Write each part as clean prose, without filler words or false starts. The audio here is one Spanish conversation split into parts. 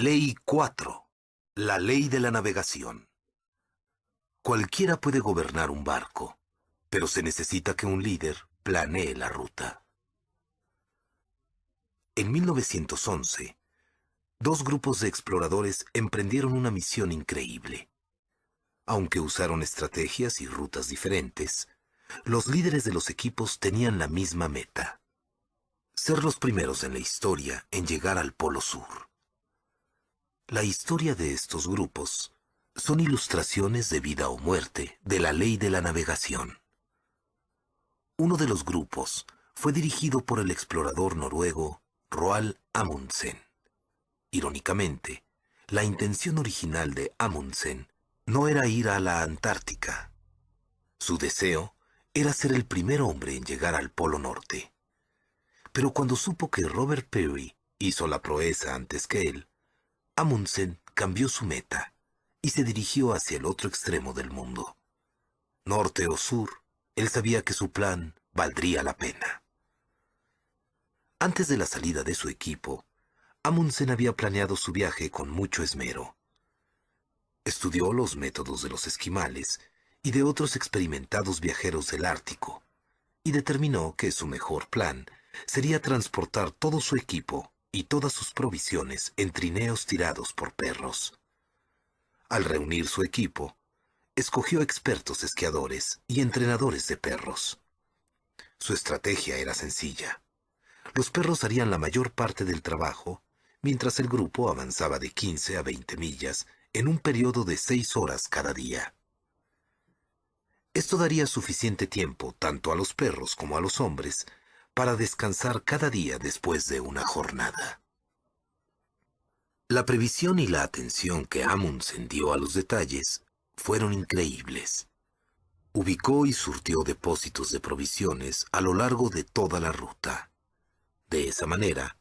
Ley 4. La ley de la navegación. Cualquiera puede gobernar un barco, pero se necesita que un líder planee la ruta. En 1911, dos grupos de exploradores emprendieron una misión increíble. Aunque usaron estrategias y rutas diferentes, los líderes de los equipos tenían la misma meta: ser los primeros en la historia en llegar al Polo Sur. La historia de estos grupos son ilustraciones de vida o muerte de la ley de la navegación. Uno de los grupos fue dirigido por el explorador noruego Roald Amundsen. Irónicamente, la intención original de Amundsen no era ir a la Antártica. Su deseo era ser el primer hombre en llegar al Polo Norte. Pero cuando supo que Robert Peary hizo la proeza antes que él, Amundsen cambió su meta y se dirigió hacia el otro extremo del mundo. Norte o sur, él sabía que su plan valdría la pena. Antes de la salida de su equipo, Amundsen había planeado su viaje con mucho esmero. Estudió los métodos de los esquimales y de otros experimentados viajeros del Ártico, y determinó que su mejor plan sería transportar todo su equipo y todas sus provisiones en trineos tirados por perros. Al reunir su equipo, escogió expertos esquiadores y entrenadores de perros. Su estrategia era sencilla. Los perros harían la mayor parte del trabajo, mientras el grupo avanzaba de 15 a 20 millas en un periodo de 6 horas cada día. Esto daría suficiente tiempo tanto a los perros como a los hombres para descansar cada día después de una jornada. La previsión y la atención que Amundsen dio a los detalles fueron increíbles. Ubicó y surtió depósitos de provisiones a lo largo de toda la ruta. De esa manera,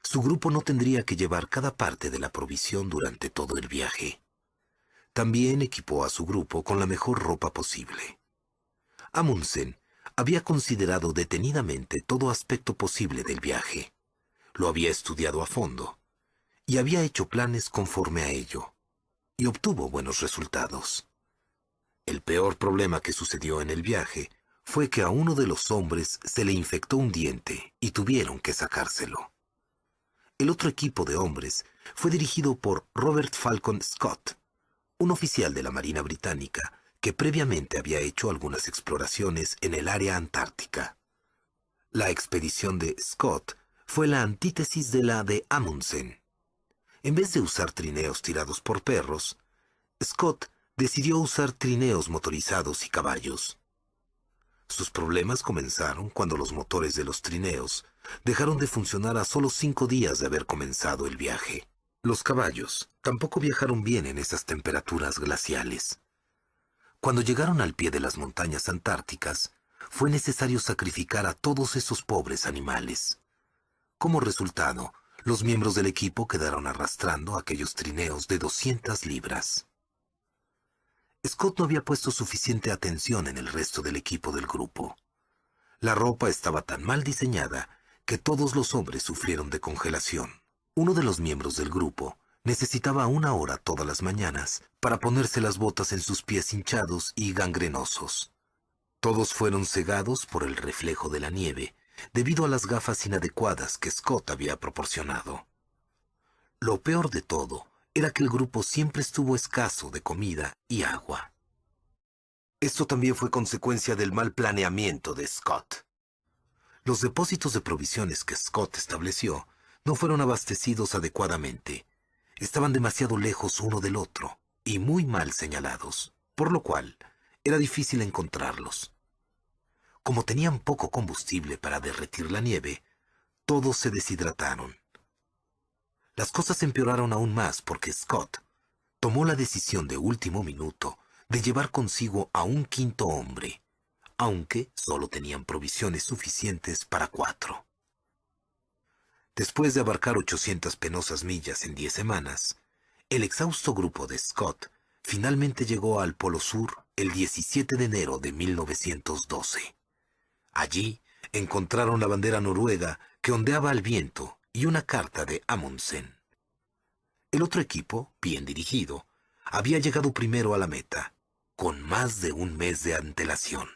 su grupo no tendría que llevar cada parte de la provisión durante todo el viaje. También equipó a su grupo con la mejor ropa posible. Amundsen había considerado detenidamente todo aspecto posible del viaje. Lo había estudiado a fondo y había hecho planes conforme a ello, y obtuvo buenos resultados. El peor problema que sucedió en el viaje fue que a uno de los hombres se le infectó un diente y tuvieron que sacárselo. El otro equipo de hombres fue dirigido por Robert Falcon Scott, un oficial de la Marina Británica que previamente había hecho algunas exploraciones en el área antártica. La expedición de Scott fue la antítesis de la de Amundsen. En vez de usar trineos tirados por perros, Scott decidió usar trineos motorizados y caballos. Sus problemas comenzaron cuando los motores de los trineos dejaron de funcionar a solo 5 días de haber comenzado el viaje. Los caballos tampoco viajaron bien en esas temperaturas glaciales. Cuando llegaron al pie de las montañas antárticas, fue necesario sacrificar a todos esos pobres animales. Como resultado, los miembros del equipo quedaron arrastrando aquellos trineos de 200 libras. Scott no había puesto suficiente atención en el resto del equipo del grupo. La ropa estaba tan mal diseñada que todos los hombres sufrieron de congelación. Uno de los miembros del grupo necesitaba 1 hora todas las mañanas para ponerse las botas en sus pies hinchados y gangrenosos. Todos fueron cegados por el reflejo de la nieve debido a las gafas inadecuadas que Scott había proporcionado. Lo peor de todo era que el grupo siempre estuvo escaso de comida y agua. Esto también fue consecuencia del mal planeamiento de Scott. Los depósitos de provisiones que Scott estableció no fueron abastecidos adecuadamente. Estaban demasiado lejos uno del otro y muy mal señalados, por lo cual era difícil encontrarlos. Como tenían poco combustible para derretir la nieve, todos se deshidrataron. Las cosas empeoraron aún más porque Scott tomó la decisión de último minuto de llevar consigo a un 5.º hombre, aunque solo tenían provisiones suficientes para 4. Después de abarcar 800 penosas millas en 10 semanas, el exhausto grupo de Scott finalmente llegó al Polo Sur el 17 de enero de 1912. Allí encontraron la bandera noruega que ondeaba al viento y una carta de Amundsen. El otro equipo, bien dirigido, había llegado primero a la meta, con más de un mes de antelación.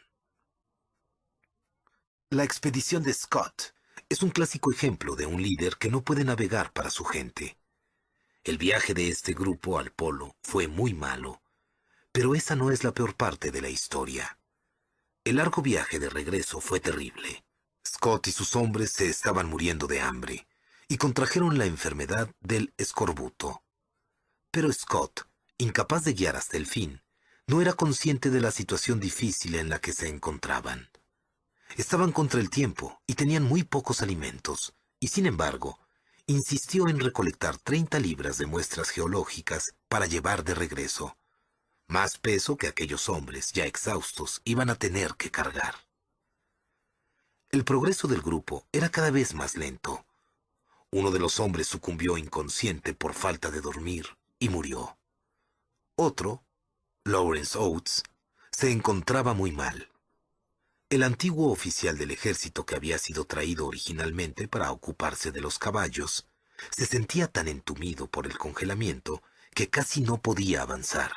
La expedición de Scott es un clásico ejemplo de un líder que no puede navegar para su gente. El viaje de este grupo al polo fue muy malo, pero esa no es la peor parte de la historia. El largo viaje de regreso fue terrible. Scott y sus hombres se estaban muriendo de hambre y contrajeron la enfermedad del escorbuto. Pero Scott, incapaz de guiar hasta el fin, no era consciente de la situación difícil en la que se encontraban. Estaban contra el tiempo y tenían muy pocos alimentos, y sin embargo, insistió en recolectar 30 libras de muestras geológicas para llevar de regreso. Más peso que aquellos hombres, ya exhaustos, iban a tener que cargar. El progreso del grupo era cada vez más lento. Uno de los hombres sucumbió inconsciente por falta de dormir y murió. Otro, Lawrence Oates, se encontraba muy mal. El antiguo oficial del ejército que había sido traído originalmente para ocuparse de los caballos, se sentía tan entumido por el congelamiento que casi no podía avanzar.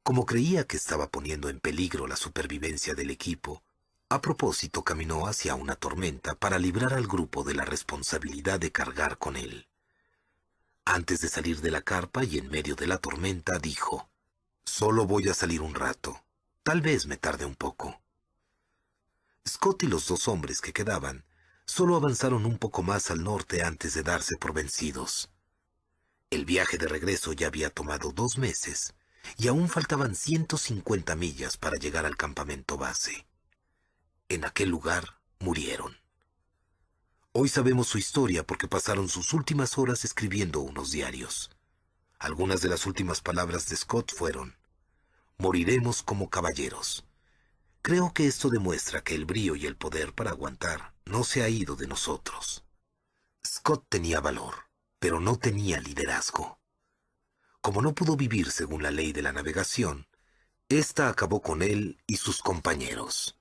Como creía que estaba poniendo en peligro la supervivencia del equipo, a propósito caminó hacia una tormenta para librar al grupo de la responsabilidad de cargar con él. Antes de salir de la carpa y en medio de la tormenta, dijo: «Solo voy a salir un rato. Tal vez me tarde un poco». Scott y los 2 hombres que quedaban solo avanzaron un poco más al norte antes de darse por vencidos. El viaje de regreso ya había tomado 2 meses y aún faltaban 150 millas para llegar al campamento base. En aquel lugar murieron. Hoy sabemos su historia porque pasaron sus últimas horas escribiendo unos diarios. Algunas de las últimas palabras de Scott fueron: «Moriremos como caballeros». Creo que esto demuestra que el brío y el poder para aguantar no se ha ido de nosotros. Scott tenía valor, pero no tenía liderazgo. Como no pudo vivir según la ley de la navegación, esta acabó con él y sus compañeros.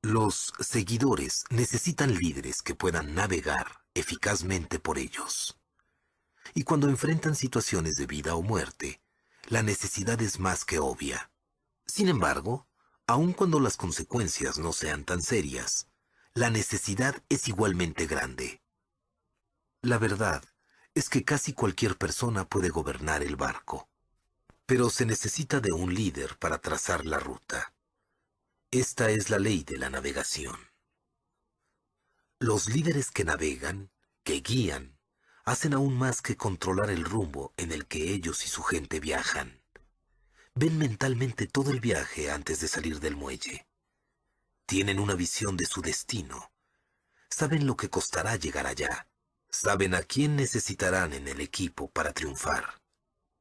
Los seguidores necesitan líderes que puedan navegar eficazmente por ellos. Y cuando enfrentan situaciones de vida o muerte, la necesidad es más que obvia. Sin embargo, aun cuando las consecuencias no sean tan serias, la necesidad es igualmente grande. La verdad es que casi cualquier persona puede gobernar el barco, pero se necesita de un líder para trazar la ruta. Esta es la ley de la navegación. Los líderes que navegan, que guían, hacen aún más que controlar el rumbo en el que ellos y su gente viajan. Ven mentalmente todo el viaje antes de salir del muelle. Tienen una visión de su destino. Saben lo que costará llegar allá. Saben a quién necesitarán en el equipo para triunfar.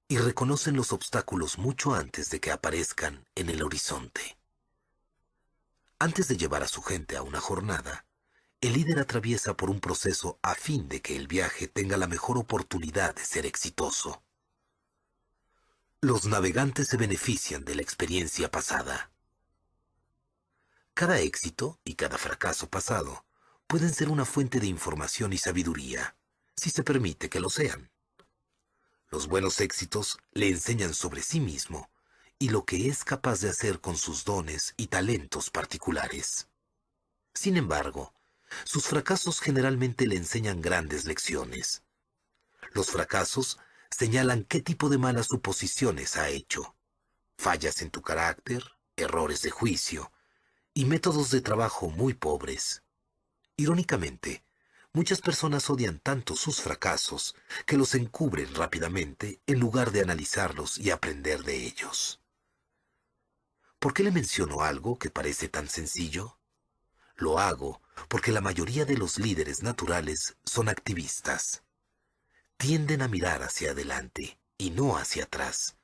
Y reconocen los obstáculos mucho antes de que aparezcan en el horizonte. Antes de llevar a su gente a una jornada, el líder atraviesa por un proceso a fin de que el viaje tenga la mejor oportunidad de ser exitoso. Los navegantes se benefician de la experiencia pasada. Cada éxito y cada fracaso pasado pueden ser una fuente de información y sabiduría, si se permite que lo sean. Los buenos éxitos le enseñan sobre sí mismo y lo que es capaz de hacer con sus dones y talentos particulares. Sin embargo, sus fracasos generalmente le enseñan grandes lecciones. Los fracasos señalan qué tipo de malas suposiciones ha hecho, fallas en tu carácter, errores de juicio y métodos de trabajo muy pobres. Irónicamente, muchas personas odian tanto sus fracasos que los encubren rápidamente en lugar de analizarlos y aprender de ellos. ¿Por qué le menciono algo que parece tan sencillo? Lo hago porque la mayoría de los líderes naturales son activistas. Tienden a mirar hacia adelante y no hacia atrás.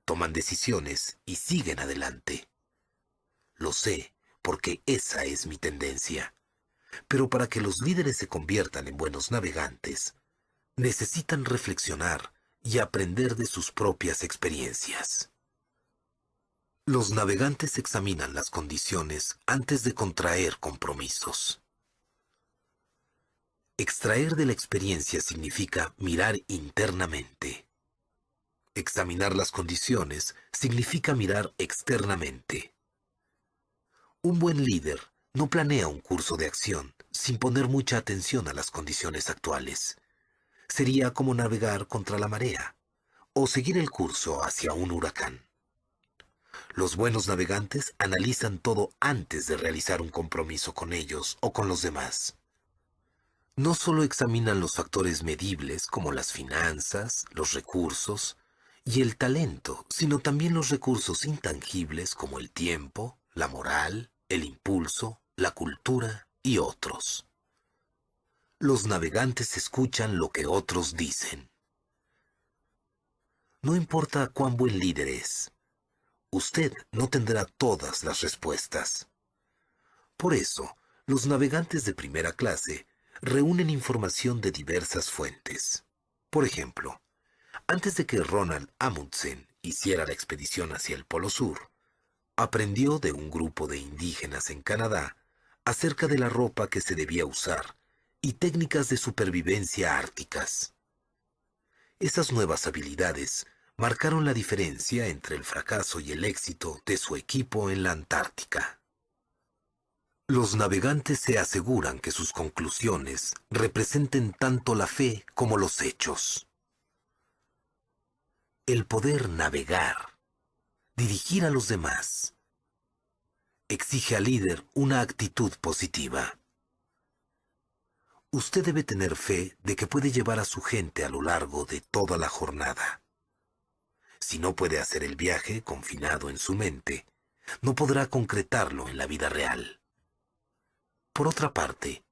Toman decisiones y siguen adelante. Lo sé, porque esa es mi tendencia. Pero para que los líderes se conviertan en buenos navegantes, necesitan reflexionar y aprender de sus propias experiencias. Los navegantes examinan las condiciones antes de contraer compromisos. Extraer de la experiencia significa mirar internamente. Examinar las condiciones significa mirar externamente. Un buen líder no planea un curso de acción sin poner mucha atención a las condiciones actuales. Sería como navegar contra la marea o seguir el curso hacia un huracán. Los buenos navegantes analizan todo antes de realizar un compromiso con ellos o con los demás. No solo examinan los factores medibles como las finanzas, los recursos y el talento, sino también los recursos intangibles como el tiempo, la moral, el impulso, la cultura y otros. Los navegantes escuchan lo que otros dicen. No importa cuán buen líder es, usted no tendrá todas las respuestas. Por eso, los navegantes de primera clase reúnen información de diversas fuentes. Por ejemplo, antes de que Ronald Amundsen hiciera la expedición hacia el Polo Sur, aprendió de un grupo de indígenas en Canadá acerca de la ropa que se debía usar y técnicas de supervivencia árticas. Esas nuevas habilidades marcaron la diferencia entre el fracaso y el éxito de su equipo en la Antártica. Los navegantes se aseguran que sus conclusiones representen tanto la fe como los hechos. El poder navegar, dirigir a los demás, exige al líder una actitud positiva. Usted debe tener fe de que puede llevar a su gente a lo largo de toda la jornada. Si no puede hacer el viaje confinado en su mente, no podrá concretarlo en la vida real. Por otra parte,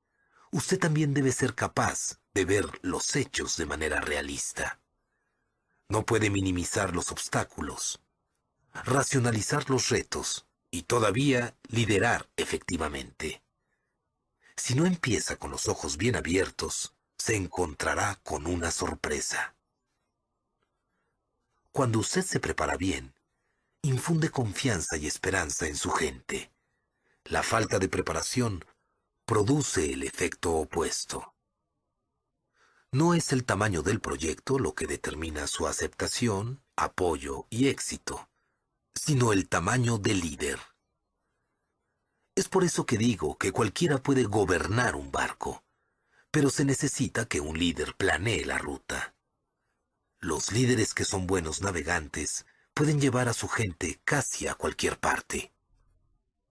usted también debe ser capaz de ver los hechos de manera realista. No puede minimizar los obstáculos, racionalizar los retos y todavía liderar efectivamente. Si no empieza con los ojos bien abiertos, se encontrará con una sorpresa. Cuando usted se prepara bien, infunde confianza y esperanza en su gente. La falta de preparación produce el efecto opuesto. No es el tamaño del proyecto lo que determina su aceptación, apoyo y éxito, sino el tamaño del líder. Es por eso que digo que cualquiera puede gobernar un barco, pero se necesita que un líder planee la ruta. Los líderes que son buenos navegantes pueden llevar a su gente casi a cualquier parte.